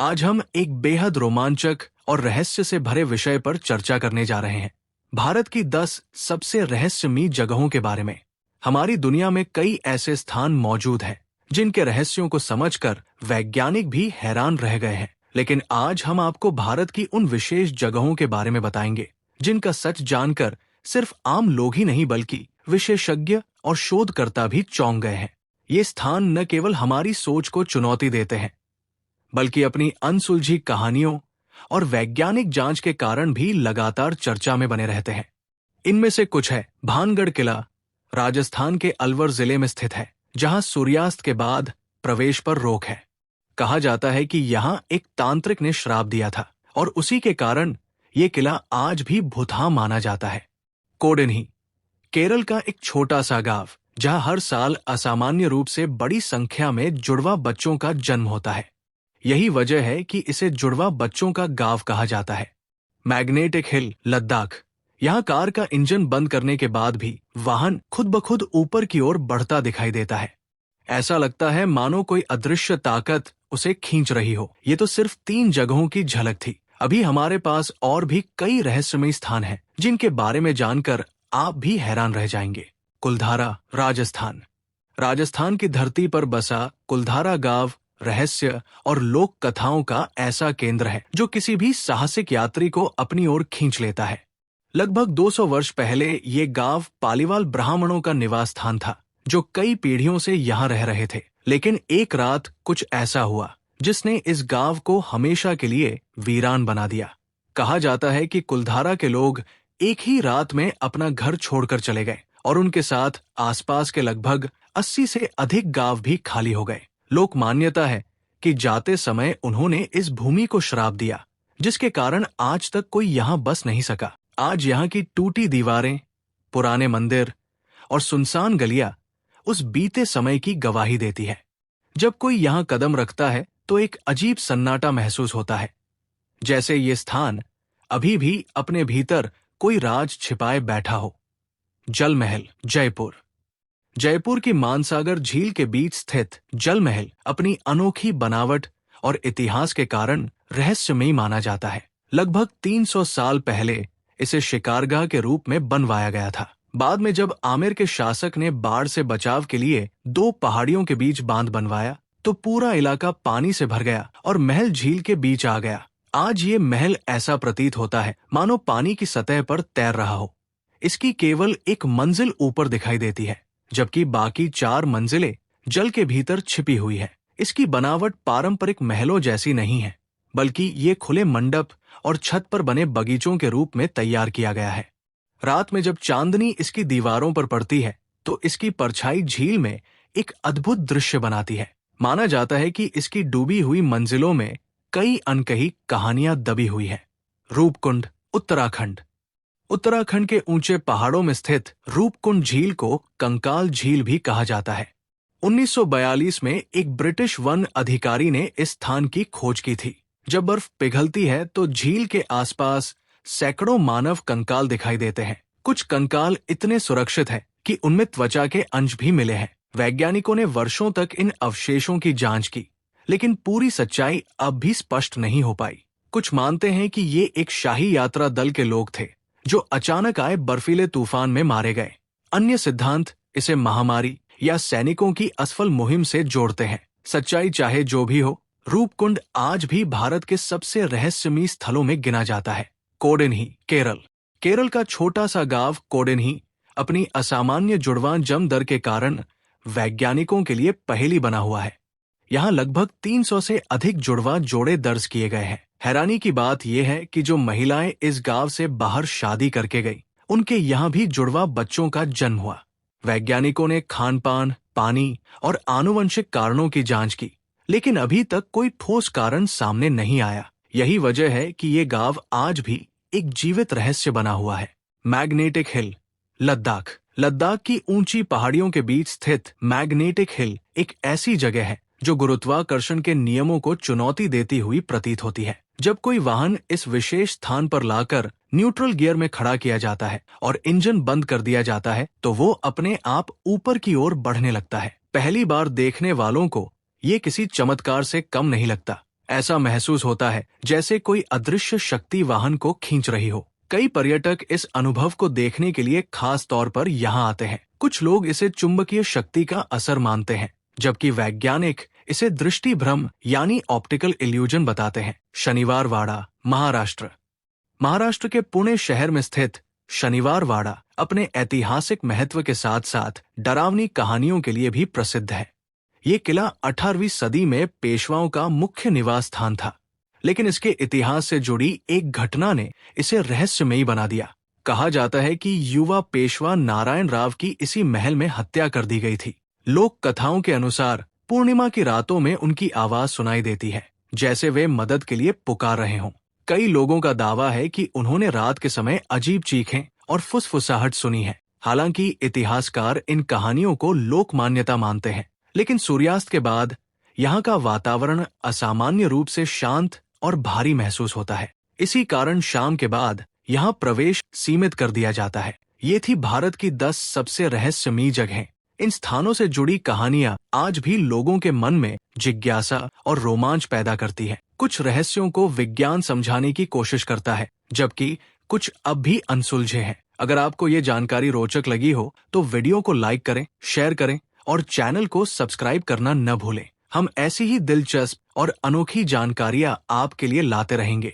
आज हम एक बेहद रोमांचक और रहस्य से भरे विषय पर चर्चा करने जा रहे हैं। भारत की 10 सबसे रहस्यमयी जगहों के बारे में। हमारी दुनिया में कई ऐसे स्थान मौजूद हैं जिनके रहस्यों को समझकर वैज्ञानिक भी हैरान रह गए हैं। लेकिन आज हम आपको भारत की उन विशेष जगहों के बारे में बताएंगे जिनका सच जानकर सिर्फ आम लोग ही नहीं बल्कि विशेषज्ञ और शोधकर्ता भी चौंक गए हैं। ये स्थान न केवल हमारी सोच को चुनौती देते हैं बल्कि अपनी अनसुलझी कहानियों और वैज्ञानिक जांच के कारण भी लगातार चर्चा में बने रहते हैं। इनमें से कुछ है भानगढ़ किला, राजस्थान के अलवर जिले में स्थित है, जहां सूर्यास्त के बाद प्रवेश पर रोक है। कहा जाता है कि यहां एक तांत्रिक ने श्राप दिया था और उसी के कारण ये किला आज भी भूतहा माना जाता है। कोडिन्ही, केरल का एक छोटा सा गांव जहां हर साल असामान्य रूप से बड़ी संख्या में जुड़वा बच्चों का जन्म होता है। यही वजह है कि इसे जुड़वा बच्चों का गांव कहा जाता है। मैग्नेटिक हिल, लद्दाख, यहाँ कार का इंजन बंद करने के बाद भी वाहन खुद ब खुद ऊपर की ओर बढ़ता दिखाई देता है। ऐसा लगता है मानो कोई अदृश्य ताकत उसे खींच रही हो। ये तो सिर्फ 3 जगहों की झलक थी। अभी हमारे पास और भी कई रहस्यमयी स्थान हैं जिनके बारे में जानकर आप भी हैरान रह जाएंगे। कुलधारा, राजस्थान। राजस्थान की धरती पर बसा कुलधारा गांव रहस्य और लोक कथाओं का ऐसा केंद्र है जो किसी भी साहसिक यात्री को अपनी ओर खींच लेता है। लगभग 200 वर्ष पहले ये गांव पालीवाल ब्राह्मणों का निवास स्थान था जो कई पीढ़ियों से यहाँ रह रहे थे। लेकिन एक रात कुछ ऐसा हुआ जिसने इस गांव को हमेशा के लिए वीरान बना दिया। कहा जाता है कि कुलधारा के लोग एक ही रात में अपना घर छोड़कर चले गए और उनके साथ आसपास के लगभग 80 से अधिक गांव भी खाली हो गए। लोक मान्यता है कि जाते समय उन्होंने इस भूमि को श्राप दिया जिसके कारण आज तक कोई यहाँ बस नहीं सका। आज यहाँ की टूटी दीवारें, पुराने मंदिर और सुनसान गलियां उस बीते समय की गवाही देती है। जब कोई यहाँ कदम रखता है तो एक अजीब सन्नाटा महसूस होता है, जैसे ये स्थान अभी भी अपने भीतर कोई राज छिपाए बैठा हो। जल महल, जयपुर। जयपुर की मानसागर झील के बीच स्थित जल महल अपनी अनोखी बनावट और इतिहास के कारण रहस्यमयी माना जाता है। लगभग 300 साल पहले इसे शिकारगाह के रूप में बनवाया गया था। बाद में जब आमेर के शासक ने बाढ़ से बचाव के लिए 2 पहाड़ियों के बीच बांध बनवाया तो पूरा इलाका पानी से भर गया और महल झील के बीच आ गया। आज ये महल ऐसा प्रतीत होता है मानो पानी की सतह पर तैर रहा हो। इसकी केवल एक मंजिल ऊपर दिखाई देती है जबकि बाकी 4 मंजिलें जल के भीतर छिपी हुई है। इसकी बनावट पारंपरिक महलों जैसी नहीं है बल्कि ये खुले मंडप और छत पर बने बगीचों के रूप में तैयार किया गया है। रात में जब चांदनी इसकी दीवारों पर पड़ती है तो इसकी परछाई झील में एक अद्भुत दृश्य बनाती है। माना जाता है कि इसकी डूबी हुई मंजिलों में कई अनकही कहानियां दबी हुई है। रूपकुंड, उत्तराखंड। उत्तराखंड के ऊंचे पहाड़ों में स्थित रूपकुंड झील को कंकाल झील भी कहा जाता है। 1942 में एक ब्रिटिश वन अधिकारी ने इस स्थान की खोज की थी। जब बर्फ पिघलती है तो झील के आसपास सैकड़ों मानव कंकाल दिखाई देते हैं। कुछ कंकाल इतने सुरक्षित हैं कि उनमें त्वचा के अंश भी मिले हैं। वैज्ञानिकों ने वर्षों तक इन अवशेषों की जांच की, लेकिन पूरी सच्चाई अब भी स्पष्ट नहीं हो पाई। कुछ मानते हैं कि ये एक शाही यात्रा दल के लोग थे जो अचानक आए बर्फीले तूफान में मारे गए। अन्य सिद्धांत इसे महामारी या सैनिकों की असफल मुहिम से जोड़ते हैं। सच्चाई चाहे जो भी हो, रूपकुंड आज भी भारत के सबसे रहस्यमयी स्थलों में गिना जाता है। कोडिन्ही, केरल। केरल का छोटा सा गांव कोडिन्ही अपनी असामान्य जुड़वां जन्म दर के कारण वैज्ञानिकों के लिए पहेली बना हुआ है। यहाँ लगभग 300 से अधिक जुड़वा जोड़े दर्ज किए गए हैं। हैरानी की बात यह है कि जो महिलाएं इस गांव से बाहर शादी करके गई, उनके यहाँ भी जुड़वा बच्चों का जन्म हुआ। वैज्ञानिकों ने खान-पान, पानी और आनुवंशिक कारणों की जांच की, लेकिन अभी तक कोई ठोस कारण सामने नहीं आया। यही वजह है कि ये गांव आज भी एक जीवित रहस्य बना हुआ है। Magnetic hill, Ladakh. लद्दाख की ऊंची पहाड़ियों के बीच स्थित मैग्नेटिक हिल एक ऐसी जगह है जो गुरुत्वाकर्षण के नियमों को चुनौती देती हुई प्रतीत होती है। जब कोई वाहन इस विशेष स्थान पर लाकर न्यूट्रल गियर में खड़ा किया जाता है और इंजन बंद कर दिया जाता है तो वो अपने आप ऊपर की ओर बढ़ने लगता है। पहली बार देखने वालों को ये किसी चमत्कार से कम नहीं लगता। ऐसा महसूस होता है जैसे कोई अदृश्य शक्ति वाहन को खींच रही हो। कई पर्यटक इस अनुभव को देखने के लिए खास तौर पर यहाँ आते हैं। कुछ लोग इसे चुंबकीय शक्ति का असर मानते हैं, जबकि वैज्ञानिक इसे दृष्टि भ्रम यानी ऑप्टिकल इल्यूजन बताते हैं। शनिवार वाड़ा, महाराष्ट्र। महाराष्ट्र के पुणे शहर में स्थित शनिवार वाड़ा अपने ऐतिहासिक महत्व के साथ साथ डरावनी कहानियों के लिए भी प्रसिद्ध है। ये किला 18वीं सदी में पेशवाओं का मुख्य निवास स्थान था, लेकिन इसके इतिहास से जुड़ी एक घटना ने इसे रहस्यमयी बना दिया। कहा जाता है कि युवा पेशवा नारायण राव की इसी महल में हत्या कर दी गई थी। लोक कथाओं के अनुसार पूर्णिमा की रातों में उनकी आवाज सुनाई देती है, जैसे वे मदद के लिए पुकार रहे हों। कई लोगों का दावा है कि उन्होंने रात के समय अजीब चीखें और फुसफुसाहट सुनी है। हालांकि इतिहासकार इन कहानियों को लोक मान्यता मानते हैं, लेकिन सूर्यास्त के बाद यहाँ का वातावरण असामान्य रूप से शांत और भारी महसूस होता है। इसी कारण शाम के बाद यहाँ प्रवेश सीमित कर दिया जाता है। ये थी भारत की 10 सबसे रहस्यमयी जगहें। इन स्थानों से जुड़ी कहानियां आज भी लोगों के मन में जिज्ञासा और रोमांच पैदा करती है। कुछ रहस्यों को विज्ञान समझाने की कोशिश करता है, जबकि कुछ अब भी अनसुलझे हैं। अगर आपको ये जानकारी रोचक लगी हो तो वीडियो को लाइक करें, शेयर करें और चैनल को सब्सक्राइब करना न भूलें। हम ऐसी ही दिलचस्प और अनोखी जानकारियां आपके लिए लाते रहेंगे।